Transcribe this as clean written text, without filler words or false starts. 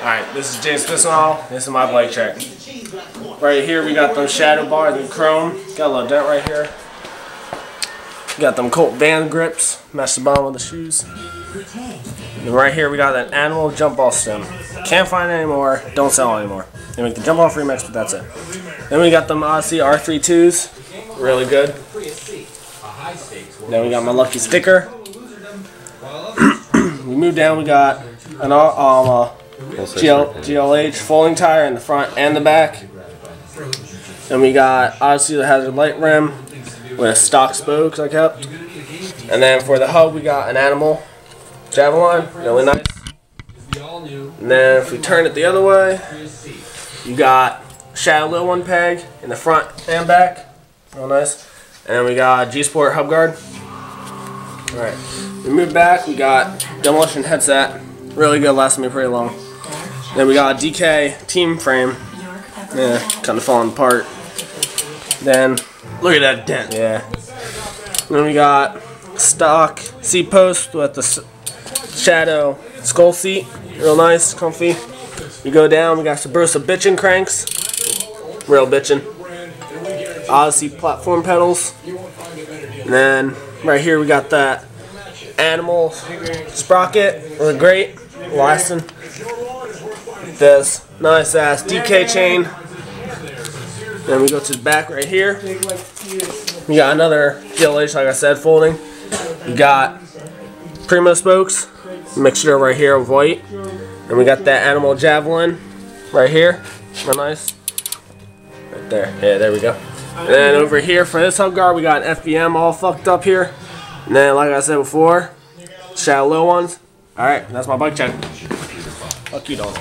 Alright, this is gsport. This is my bike check. Right here we got those shadow bars in chrome. Got a little dent right here. Got them Colt band grips. Match the bottom of the shoes. And right here we got that animal jump ball stem. Can't find it anymore. Don't sell anymore. They make the jump off remix, but that's it. Then we got them Odyssey R32s. Really good. Then we got my lucky sticker. We move down, we got an GLH folding tire in the front and the back. Then we got Odyssey the hazard light rim with stock spokes I kept. And then for the hub we got an animal javelin, really nice. And then if we turn it the other way, you got Shadow Little One peg in the front and back, real nice. And then we got gsport hub guard. Alright, we move back, we got demolition headset, really good, lasted me pretty long. Then we got a DK team frame, yeah, kind of falling apart. Then, look at that dent, yeah. Then we got stock seat post with the shadow skull seat, real nice, comfy. We go down, we got subrosa bitchin' cranks, real bitchin'. Odyssey platform pedals. And then right here we got that animal sprocket, really great, lasting. This nice ass DK chain. Then we go to the back right here. We got another GLH, like I said, folding. We got primo spokes, mixture right here of white. And we got that animal javelin right here, real nice. Right there, yeah, there we go. And then over here for this hub guard, we got an FBM all fucked up here. And then, like I said before, shadow low ones. Alright, that's my bike check. Fuck you, dog.